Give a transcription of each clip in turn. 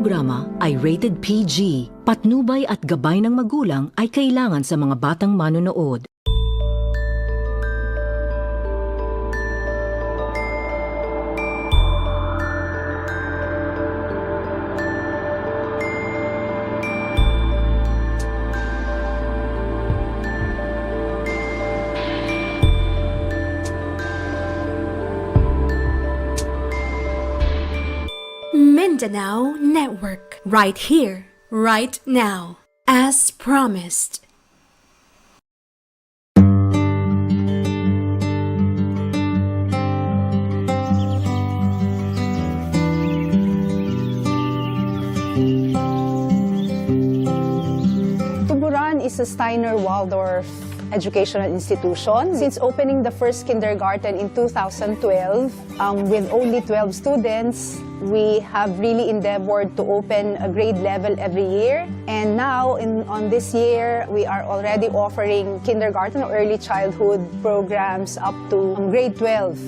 programa ay rated PG. Patnubay at gabay ng magulang ay kailangan sa mga batang manonood. Mindanao Network, right here, right now, as promised. Tuburan is a Steiner Waldorf educational institution. Since opening the first kindergarten in 2012, with only 12 students, we have really endeavored to open a grade level every year. And now, on this year, we are already offering kindergarten or early childhood programs up to grade 12.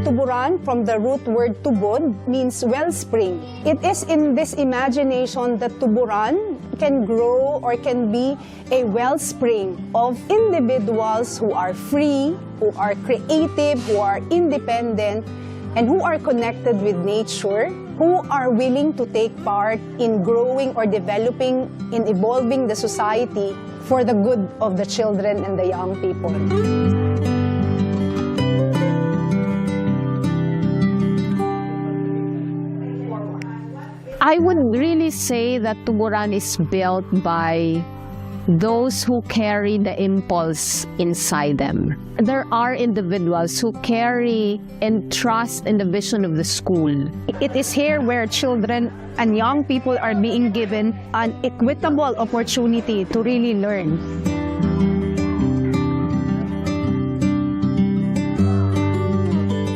Tuburan, from the root word tubod, means wellspring. It is in this imagination that tuburan can grow or can be a wellspring of individuals who are free, who are creative, who are independent, and who are connected with nature, who are willing to take part in growing or developing, in evolving the society for the good of the children and the young people. I would really say that Tuburan is built by those who carry the impulse inside them. There are individuals who carry and trust in the vision of the school. It is here where children and young people are being given an equitable opportunity to really learn.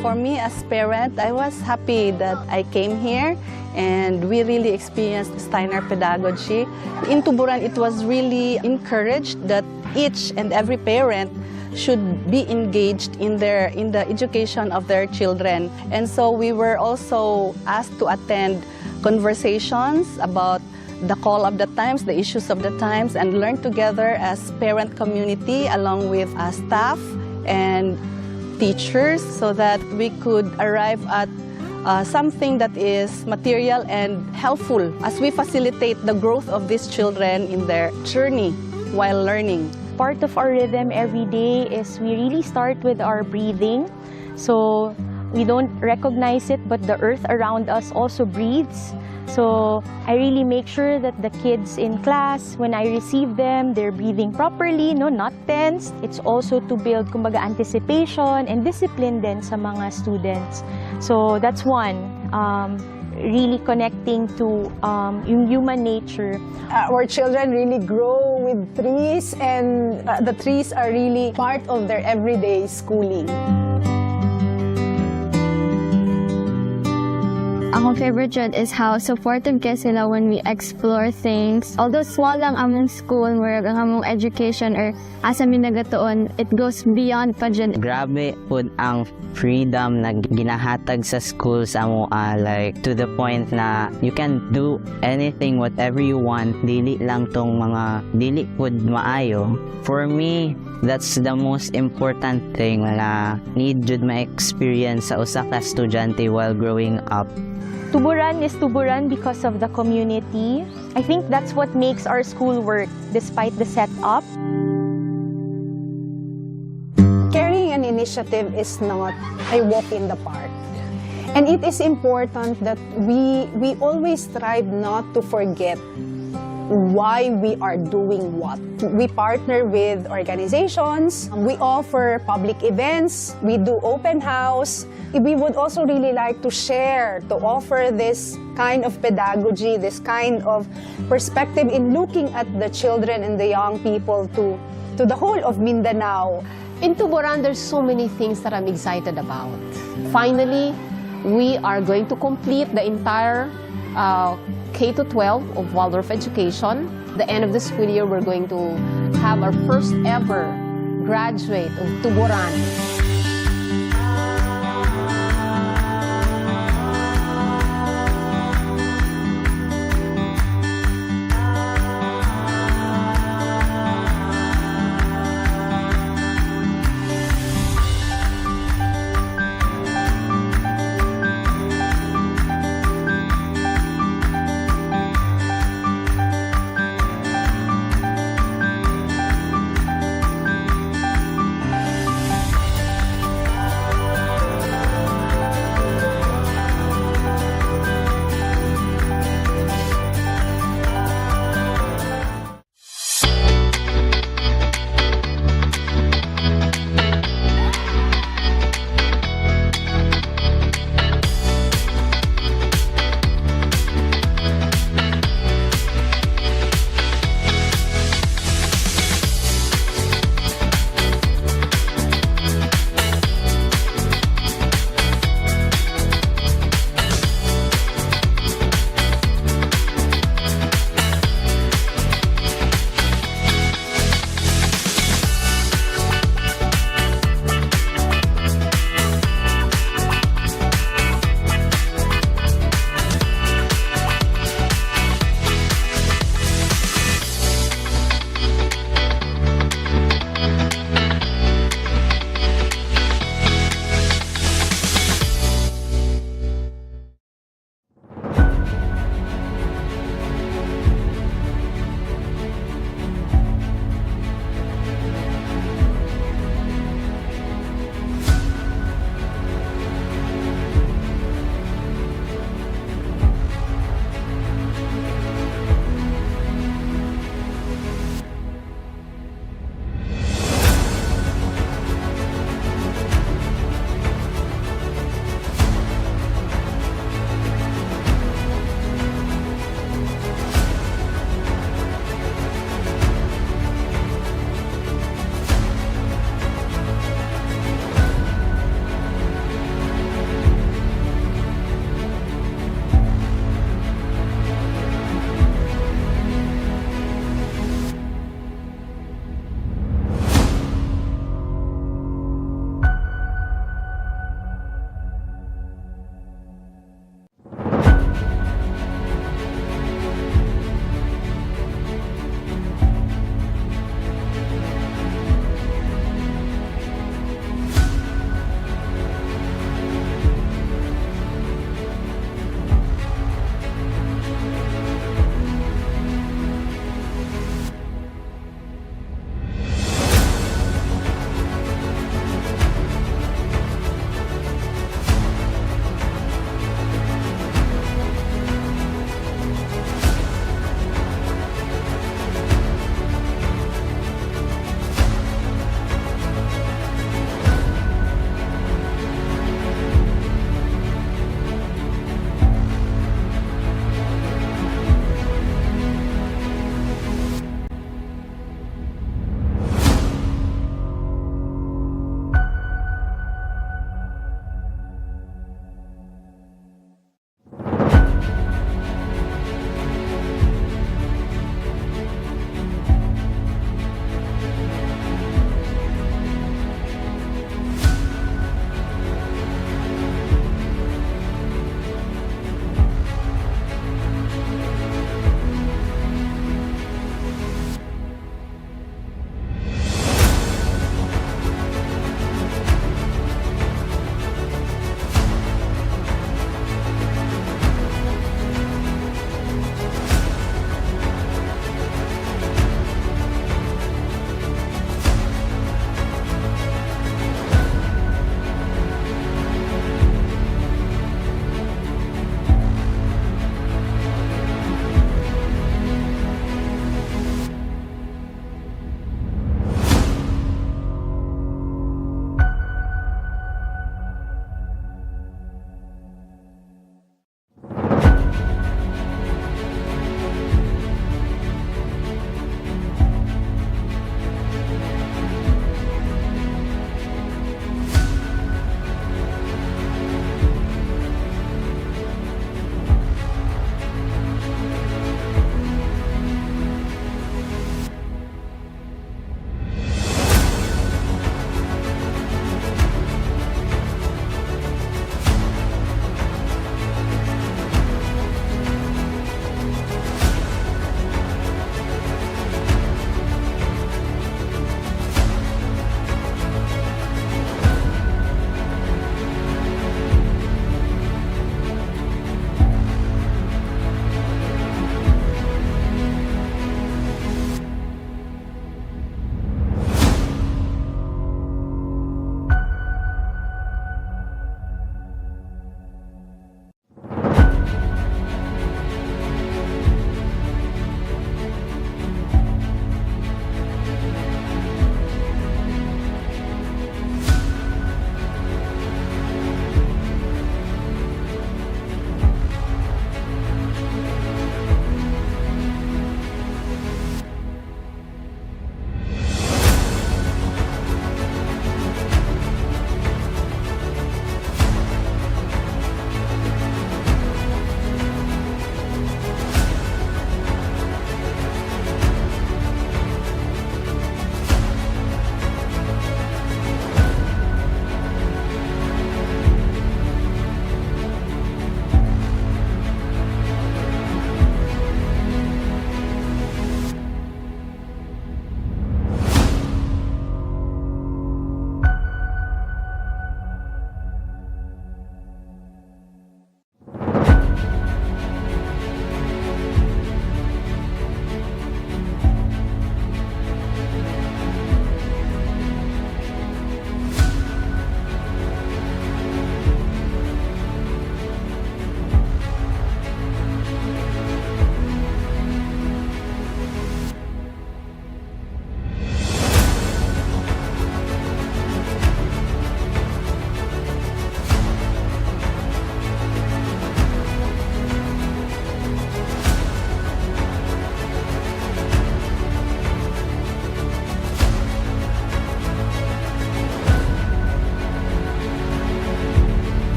For me as parent, I was happy that I came here and we really experienced Steiner pedagogy. In Tuburan, it was really encouraged that each and every parent should be engaged in the education of their children. And so we were also asked to attend conversations about the call of the times, the issues of the times, and learn together as parent community along with staff and teachers so that we could arrive at something that is material and helpful as we facilitate the growth of these children in their journey while learning. Part of our rhythm every day is we really start with our breathing. So we don't recognize it, but the earth around us also breathes. So I really make sure that the kids in class, when I receive them, they're breathing properly, no, not tensed. It's also to build, kumbaga, anticipation and discipline din sa mga students. So that's one, really connecting to yung human nature. Our children really grow with trees, and the trees are really part of their everyday schooling. Akong favorite dyan is how supportive kayo sila when we explore things. Although small lang among school, murag ang among education or asa mi nagatuon, it goes beyond pa dyan. Grabe po ang freedom na ginahatag sa schools amo, like to the point na you can do anything, whatever you want. Dili lang tong mga dili pud maayo. For me, that's the most important thing na need jud ma-experience sa usa ka estudyante while growing up. Tuburan is Tuburan because of the community. I think that's what makes our school work despite the setup. Carrying an initiative is not a walk in the park. And it is important that we always strive not to forget why we are doing what. We partner with organizations, we offer public events, we do open house. We would also really like to share, to offer this kind of pedagogy, this kind of perspective in looking at the children and the young people to the whole of Mindanao. In Tuburan, there's so many things that I'm excited about. Finally, we are going to complete the entire K-12 of Waldorf education. At the end of the school year, we're going to have our first ever graduate of Tuburan.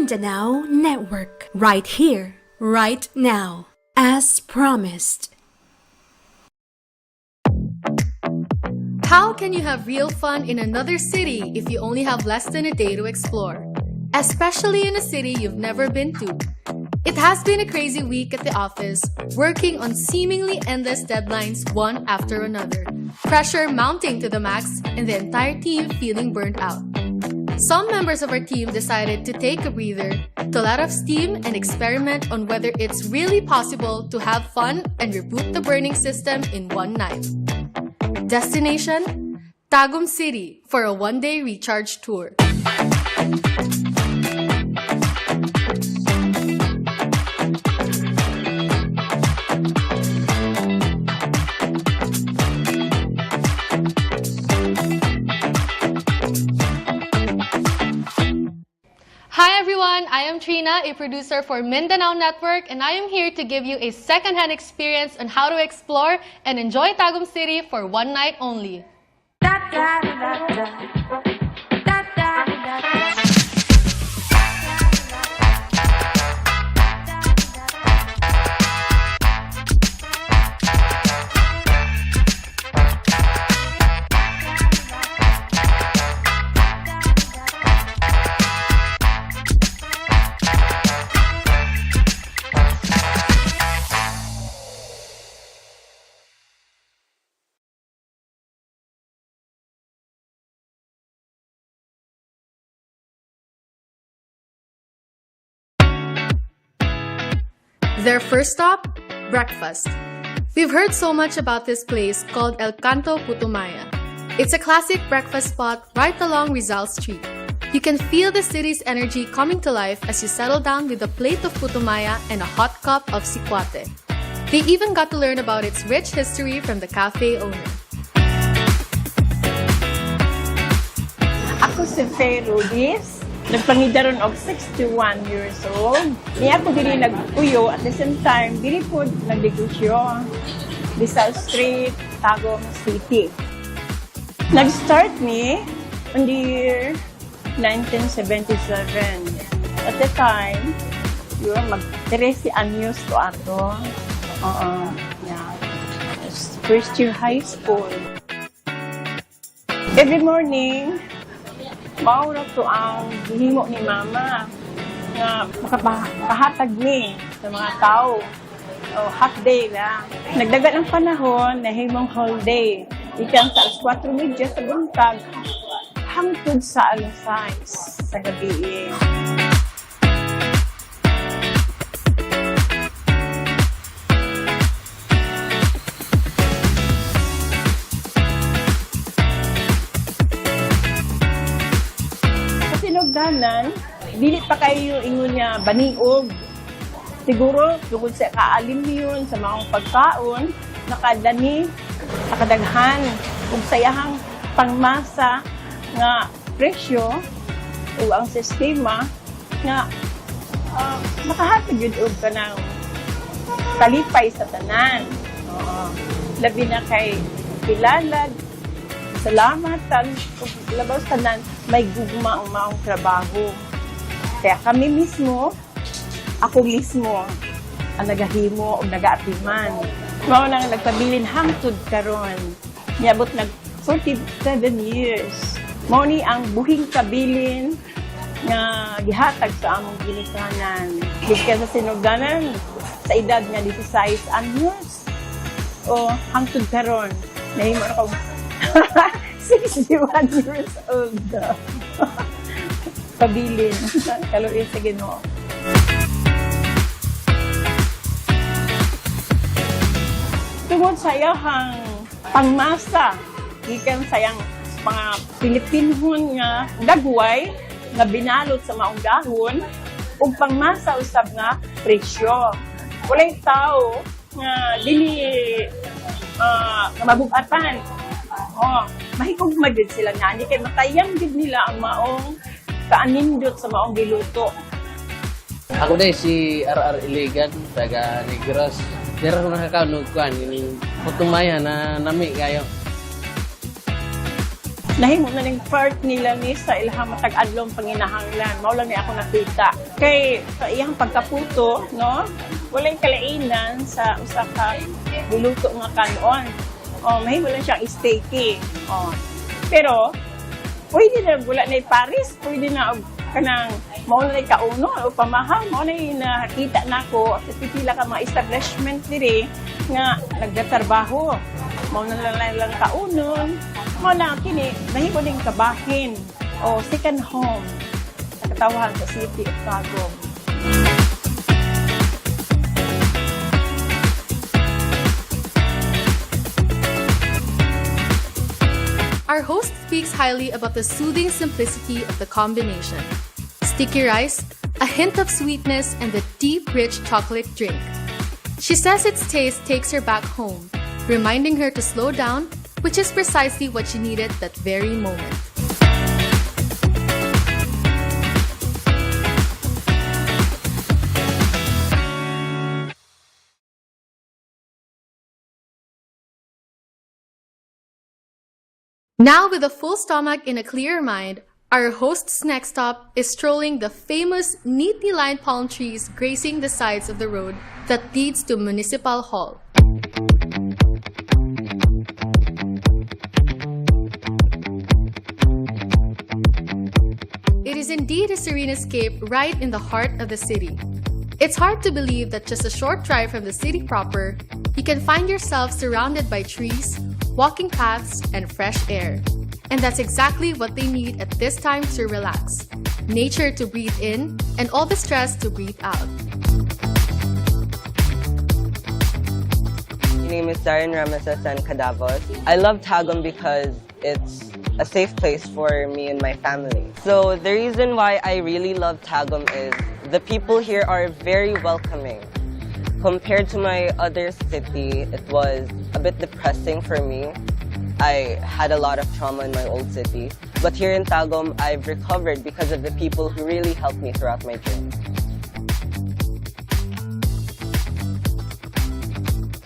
Mindanao Network, right here, right now, as promised. How can you have real fun in another city if you only have less than a day to explore? Especially in a city you've never been to. It has been a crazy week at the office, working on seemingly endless deadlines one after another. Pressure mounting to the max and the entire team feeling burnt out. Some members of our team decided to take a breather, to let off steam and experiment on whether it's really possible to have fun and reboot the burning system in one night. Destination? Tagum City for a one-day recharge tour. Hi everyone, I am Trina, a producer for Mindanao Network, and I am here to give you a second-hand experience on how to explore and enjoy Tagum City for one night only. Their first stop? Breakfast. We've heard so much about this place called El Canto Putumaya. It's a classic breakfast spot right along Rizal Street. You can feel the city's energy coming to life as you settle down with a plate of putumaya and a hot cup of sikwate. They even got to learn about its rich history from the cafe owner. Ako si Faye Rudis. Nagpangidaron og 61 years old. Niya ako dili nag-uyo at the same time, dili po nag-negosyo. Rizal Street, Tagum City. Nag-start me on the year 1977. At the time, yun, mag-13 anyos to ato. Yeah. First year high school. Every morning, mauna to ang gihimo ni mama nga makapahatag ni sa mga tao. Half day lang. Nagdaga ng panahon na himong whole day. Ikan sa 4:30 sa buntag hangtod sa alas 6 sa gabi. Sinugdanan, dili pa kayo ingon niya baniog. Siguro, tungkol sa kaalim yun, sa mga pagkaon, nakadani, nakadaghan, kung sayahang pangmasa nga presyo o ang sistema nga makahatag yun og ka ng kalipay sa tanan. Labi na kay kilalag, salamatan, kung labaw sa tanan, may gugma ang maong trabaho. Kaya kami mismo, ako mismo, ang nagahimo o nag-aatiman. Mao nang nagpabilin hangtod karon. Niabot nag 47 years. Mao ni ang buhing kabilin nga gihatag sa among ginikanan. Gikan sa sinugdanan sa edad nga 16 anyos. O hangtod karon, nahimo na akong 61 years old. Pabilin. Kaluin sa Ginoo. Tungod sa iyahang pangmasa, gikan sa iyang mga Pilipinhon nga dagway nga binalot sa maong dahon ug pangmasa usab nga presyo. Walay tao nga dili mabug-atan. Mahigugma gid sila nga kay matayang gid nila ang maong kaanindot sa maong giluto. Ako day si RR Iligan, taga Negros. Dira ko nakakaunod ko, putumaya na nami kayo. Nahimo na ning part nila ni sa ilhang matag adlong panginahanglan. Mao lang ni ako nakita. Kay sa iyang pagkaputo, no? Walay kalainan sa usa ka luluto nga kanon. Mahimo lang siyang steaky. Pero pwede na wala na Paris, pwede na kanang mao na kauno o pamahal, mao na nakita nako sa pipila ka mga establishment diri nga nagtatrabaho. Mao na lang kaunon. Mao na kini nahimo ning kabahin o second home sa katawhan sa City of Tagum. Our host speaks highly about the soothing simplicity of the combination. Sticky rice, a hint of sweetness, and the deep, rich chocolate drink. She says its taste takes her back home, reminding her to slow down, which is precisely what she needed that very moment. Now, with a full stomach and a clear mind, our host's next stop is strolling the famous neatly lined palm trees gracing the sides of the road that leads to Municipal Hall. It is indeed a serene escape right in the heart of the city. It's hard to believe that just a short drive from the city proper, you can find yourself surrounded by trees, walking paths, and fresh air. And that's exactly what they need at this time to relax. Nature to breathe in, and all the stress to breathe out. My name is Darren Ramasasan Cadavos. I love Tagum because it's a safe place for me and my family. So the reason why I really love Tagum is the people here are very welcoming. Compared to my other city, it was a bit depressing for me. I had a lot of trauma in my old city. But here in Tagum, I've recovered because of the people who really helped me throughout my journey.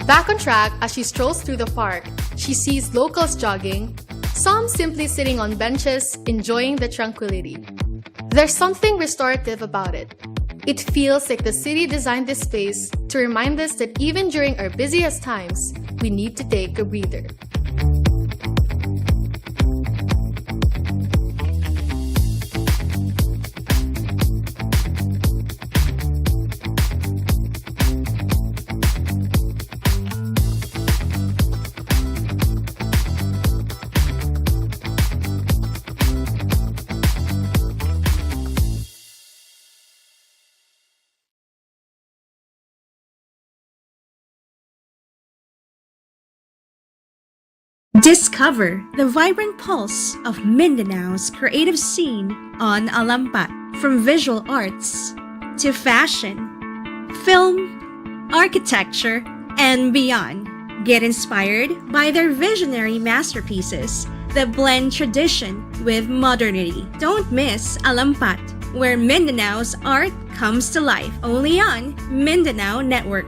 Back on track, as she strolls through the park, she sees locals jogging, some simply sitting on benches, enjoying the tranquility. There's something restorative about it. It feels like the city designed this space to remind us that even during our busiest times, we need to take a breather. Discover the vibrant pulse of Mindanao's creative scene on Alampat. From visual arts to fashion, film, architecture, and beyond. Get inspired by their visionary masterpieces that blend tradition with modernity. Don't miss Alampat, where Mindanao's art comes to life, only on Mindanao Network.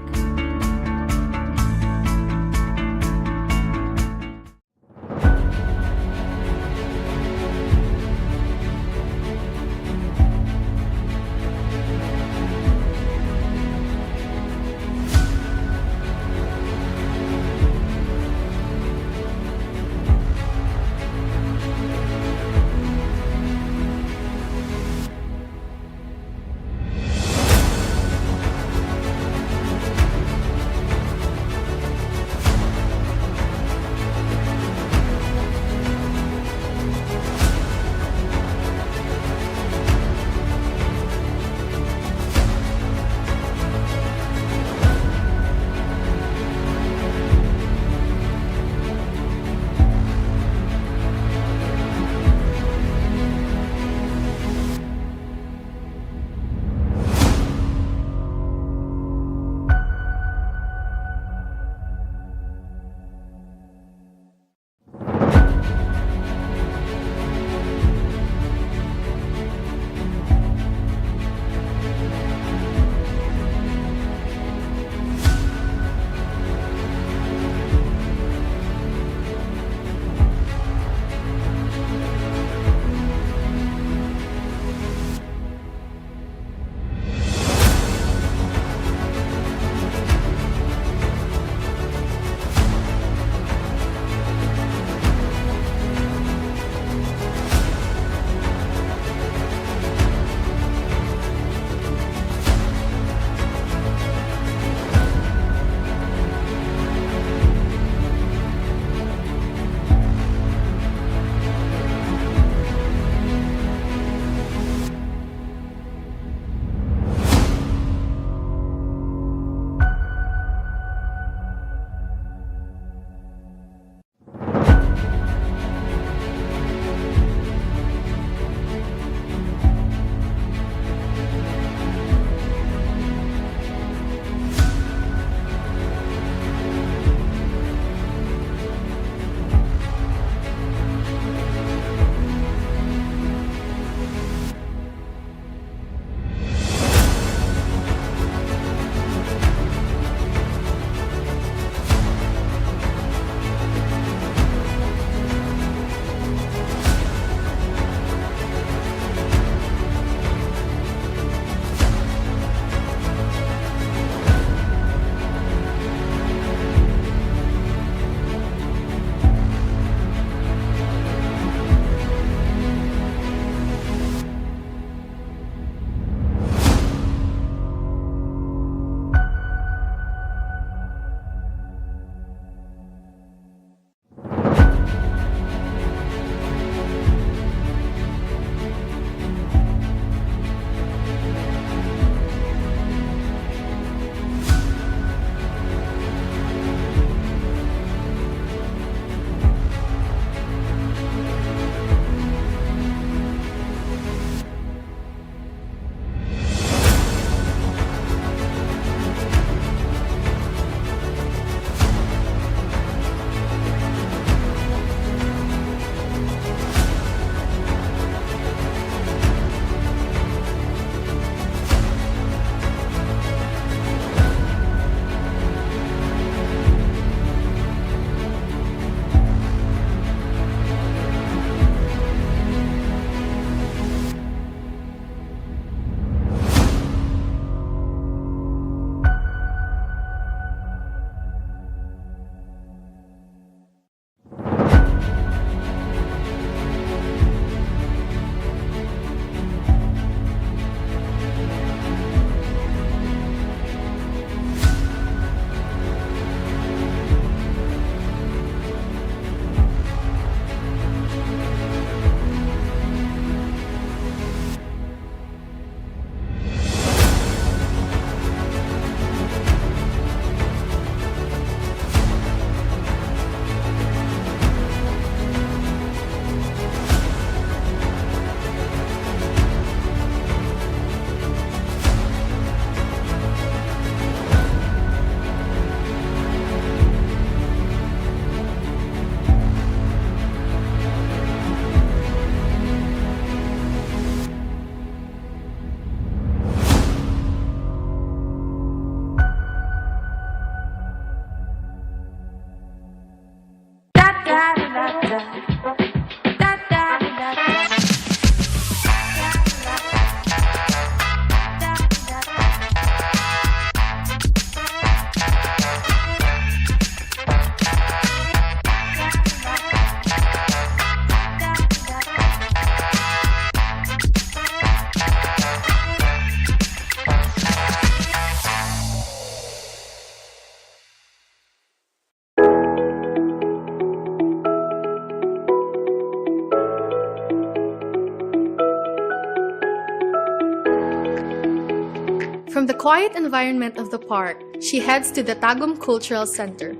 From the quiet environment of the park, she heads to the Tagum Cultural Center,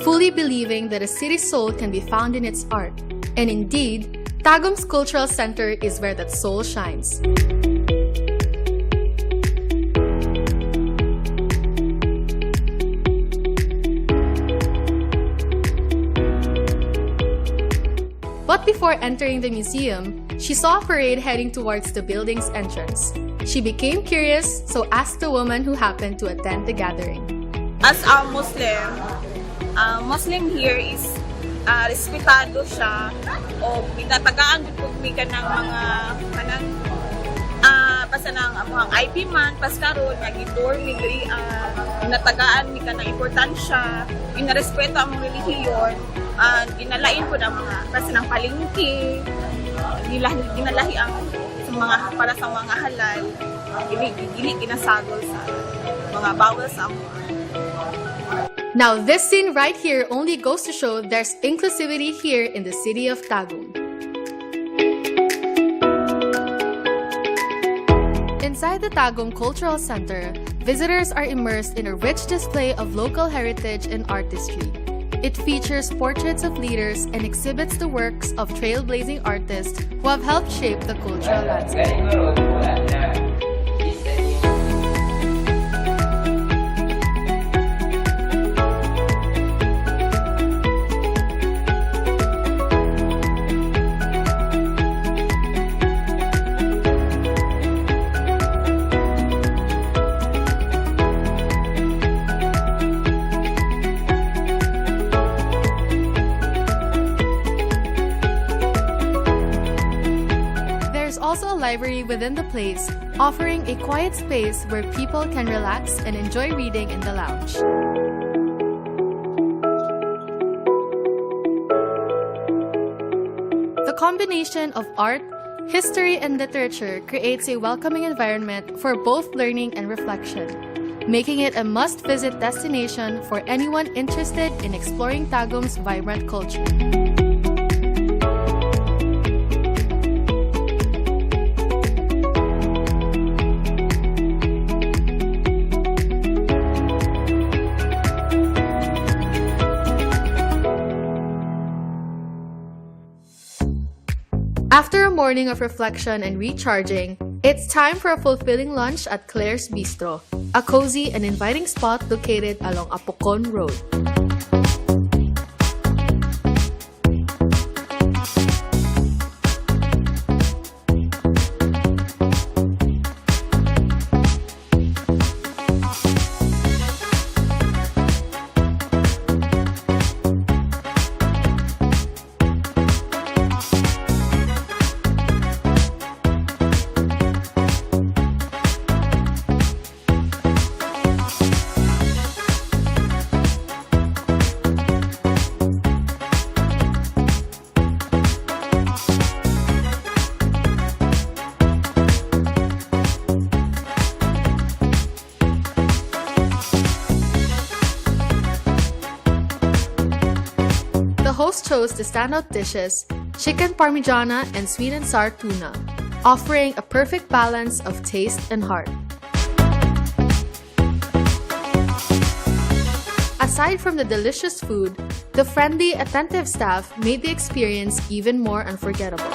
fully believing that a city's soul can be found in its art. And indeed, Tagum's Cultural Center is where that soul shines. But before entering the museum, she saw a parade heading towards the building's entrance. She became curious, so asked the woman who happened to attend the gathering. As a Muslim here is respetado siya o pinatagaan po mi ka ng mga kanang basta ng mga IP man paskaron nga gitor mi diri pinatagaan mi ka ng importansya inarespeto ang relihiyon ginalain po ng mga kasi ng palengke ginalahi ang mga para sa mga halal dili ginasagol sa mga bawal sa amo. Now this scene right here only goes to show there's inclusivity here in the city of Tagum. Inside the Tagum Cultural Center, visitors are immersed in a rich display of local heritage and artistry. It features portraits of leaders and exhibits the works of trailblazing artists who have helped shape the cultural landscape. Also a library within the place, offering a quiet space where people can relax and enjoy reading in the lounge. The combination of art, history, and literature creates a welcoming environment for both learning and reflection, making it a must-visit destination for anyone interested in exploring Tagum's vibrant culture. After a morning of reflection and recharging, it's time for a fulfilling lunch at Claire's Bistro, a cozy and inviting spot located along Apocon Road. The host chose the standout dishes, chicken parmigiana and sweet and sour tuna, offering a perfect balance of taste and heart. Aside from the delicious food, the friendly, attentive staff made the experience even more unforgettable.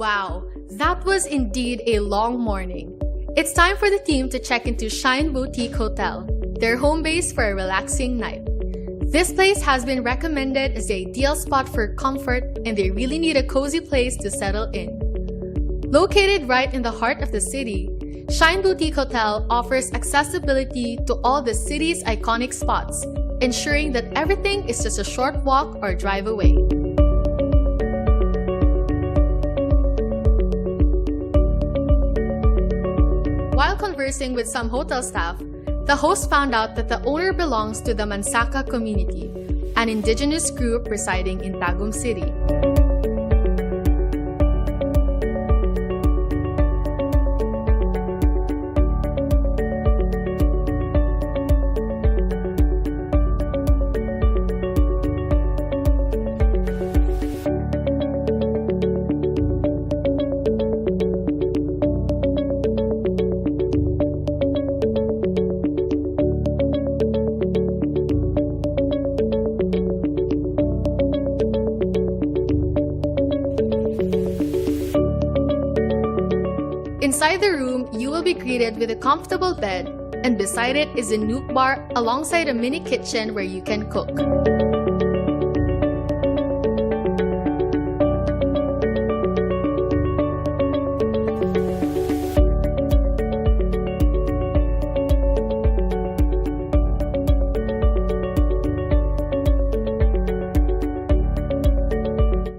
Wow, that was indeed a long morning. It's time for the team to check into Shine Boutique Hotel, their home base for a relaxing night. This place has been recommended as the ideal spot for comfort, and they really need a cozy place to settle in. Located right in the heart of the city, Shine Boutique Hotel offers accessibility to all the city's iconic spots, ensuring that everything is just a short walk or drive away. While conversing with some hotel staff, the host found out that the owner belongs to the Mansaka community, an indigenous group residing in Tagum City. Inside the room, you will be greeted with a comfortable bed, and beside it is a nook bar alongside a mini kitchen where you can cook.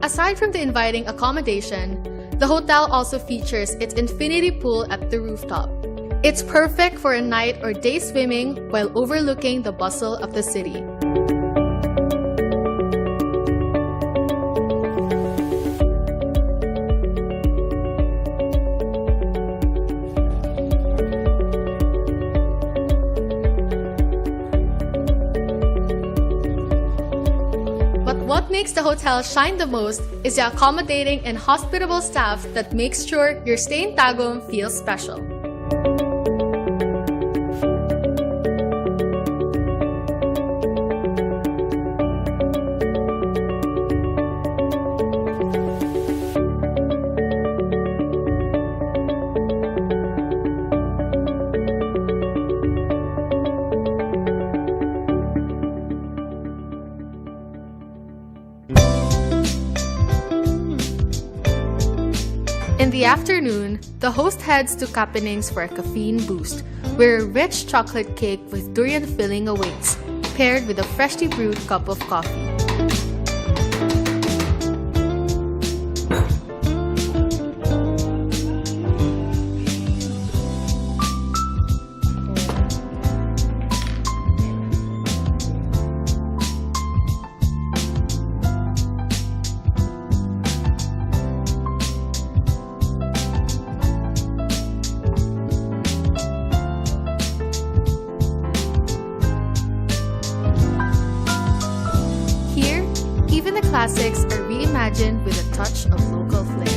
Aside from the inviting accommodation, the hotel also features its infinity pool at the rooftop. It's perfect for a night or day swimming while overlooking the bustle of the city. What makes the hotel shine the most is the accommodating and hospitable staff that makes sure your stay in Tagum feels special. In the afternoon, the host heads to Kapening's for a caffeine boost, where a rich chocolate cake with durian filling awaits, paired with a freshly brewed cup of coffee. Even the classics are reimagined with a touch of local flair.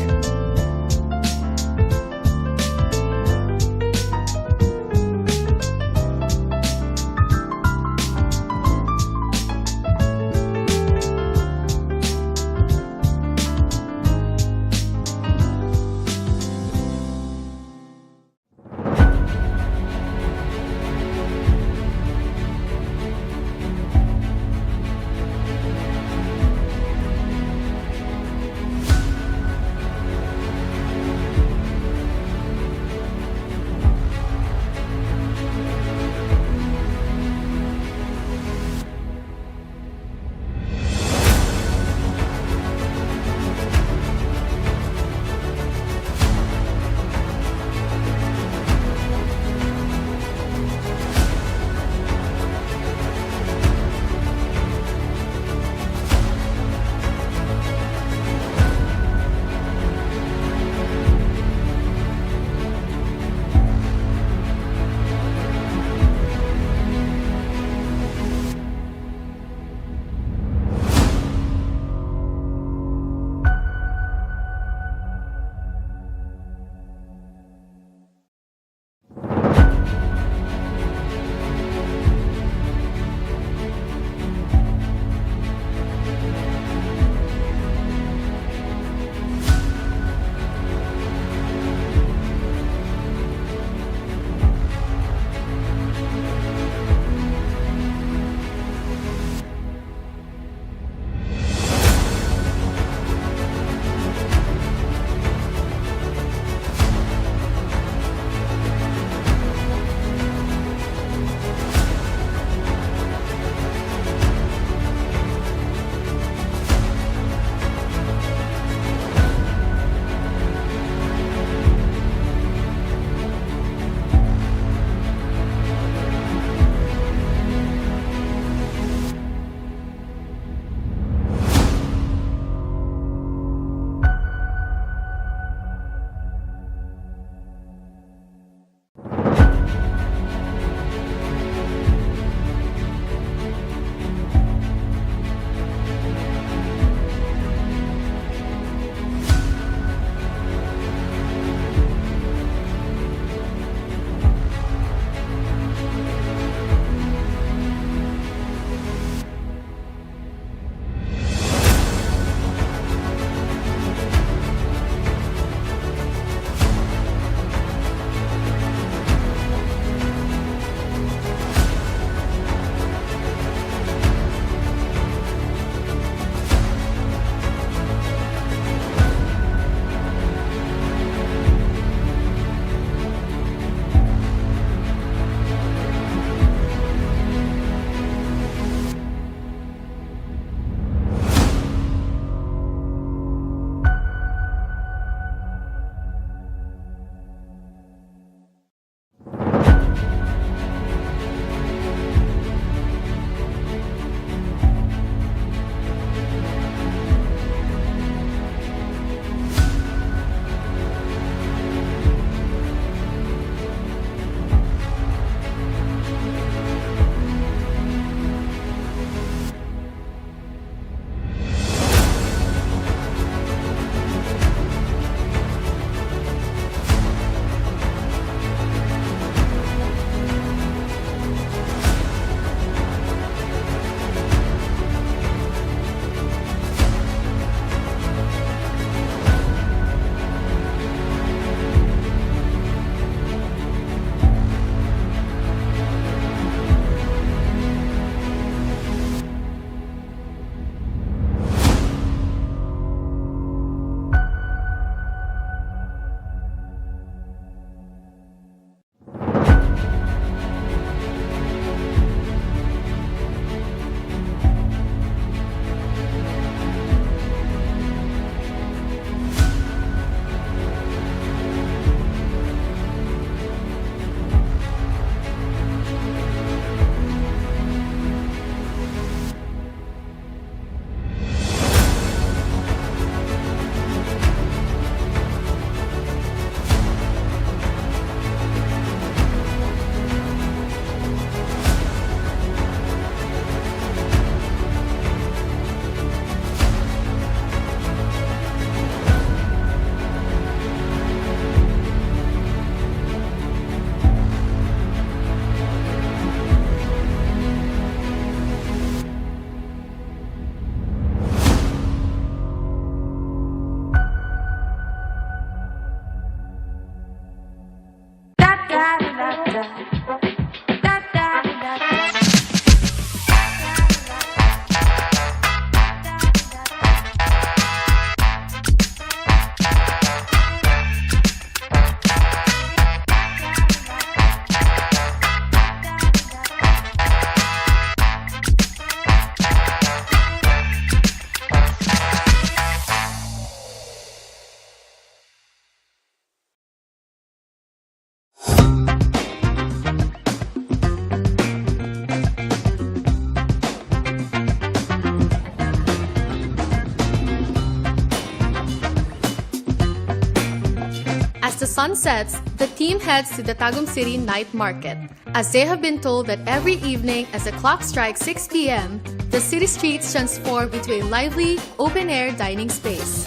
As the sun sets, the team heads to the Tagum City Night Market, as they have been told that every evening as the clock strikes 6 p.m., the city streets transform into a lively, open-air dining space.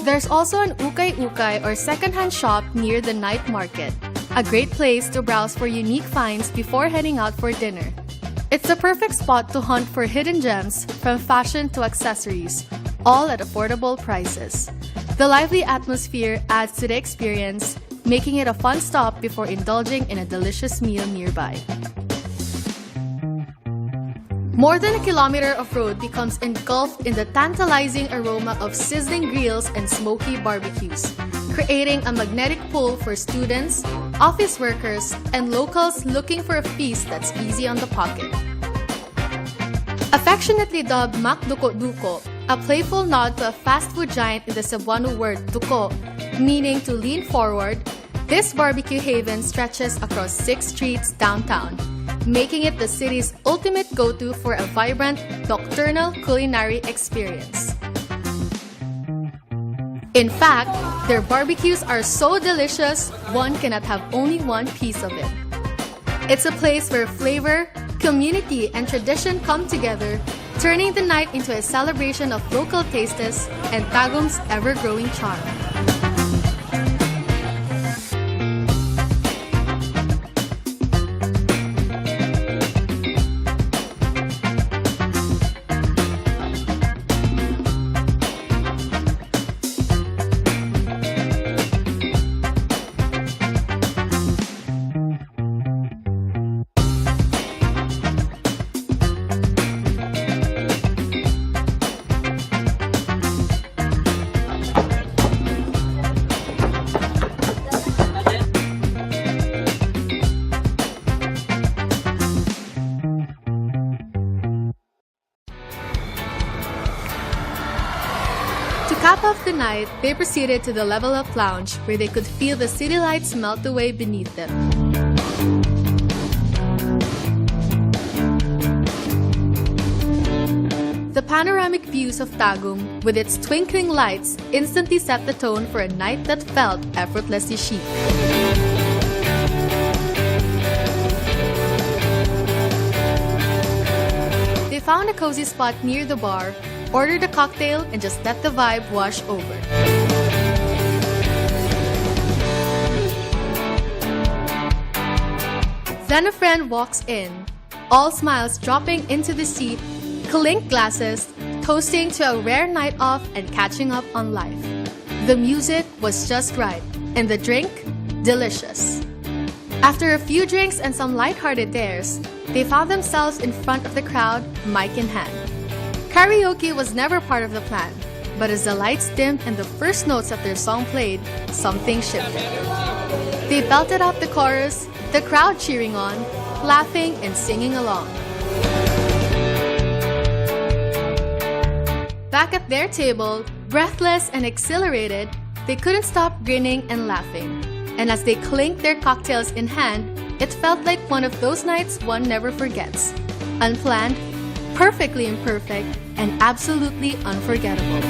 There's also an ukay-ukay or second-hand shop near the night market, a great place to browse for unique finds before heading out for dinner. It's the perfect spot to hunt for hidden gems from fashion to accessories, all at affordable prices. The lively atmosphere adds to the experience, making it a fun stop before indulging in a delicious meal nearby. More than a kilometer of road becomes engulfed in the tantalizing aroma of sizzling grills and smoky barbecues, creating a magnetic pull for students, office workers, and locals looking for a feast that's easy on the pocket. Affectionately dubbed Mak Duko Duko, a playful nod to a fast food giant in the Cebuano word duko, meaning to lean forward, this barbecue haven stretches across 6 streets downtown, making it the city's ultimate go-to for a vibrant, nocturnal culinary experience. In fact, their barbecues are so delicious, one cannot have only one piece of it. It's a place where flavor, community, and tradition come together, turning the night into a celebration of local tastes and Tagum's ever-growing charm. To cap off the night, they proceeded to the Level Up Lounge where they could feel the city lights melt away beneath them. The panoramic views of Tagum, with its twinkling lights, instantly set the tone for a night that felt effortlessly chic. They found a cozy spot near the bar, ordered a cocktail, and just let the vibe wash over. Then a friend walks in, all smiles dropping into the seat, clink glasses, toasting to a rare night off and catching up on life. The music was just right, and the drink, delicious. After a few drinks and some lighthearted dares, they found themselves in front of the crowd, mic in hand. Karaoke was never part of the plan, but as the lights dimmed and the first notes of their song played, something shifted. They belted out the chorus, the crowd cheering on, laughing and singing along. Back at their table, breathless and exhilarated, they couldn't stop grinning and laughing. And as they clinked their cocktails in hand, it felt like one of those nights one never forgets. Unplanned, perfectly imperfect, and absolutely unforgettable.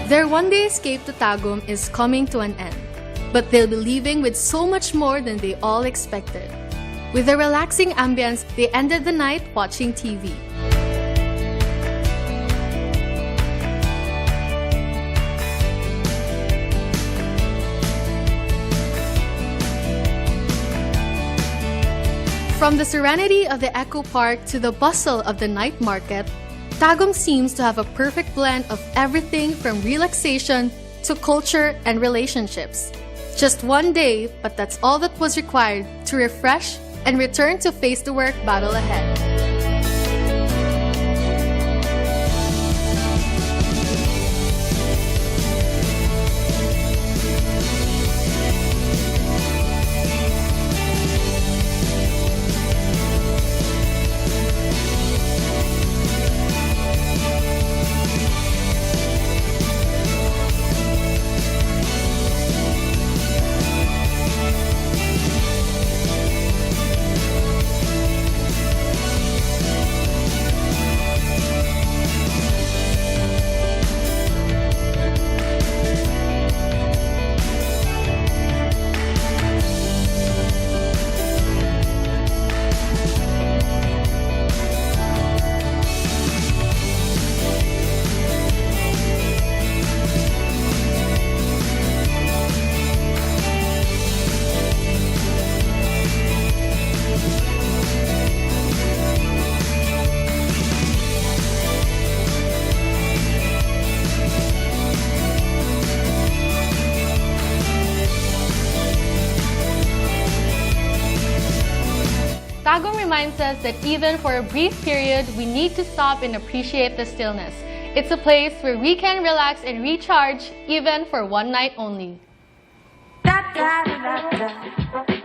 Their one-day escape to Tagum is coming to an end, but they'll be leaving with so much more than they all expected. With a relaxing ambience, they ended the night watching TV. From the serenity of the Echo Park to the bustle of the night market, Tagum seems to have a perfect blend of everything from relaxation to culture and relationships. Just one day, but that's all that was required to refresh and return to face the work battle ahead. reminds us that even for a brief period, we need to stop and appreciate the stillness. It's a place where we can relax and recharge, even for one night only. Da, da, da, da, da.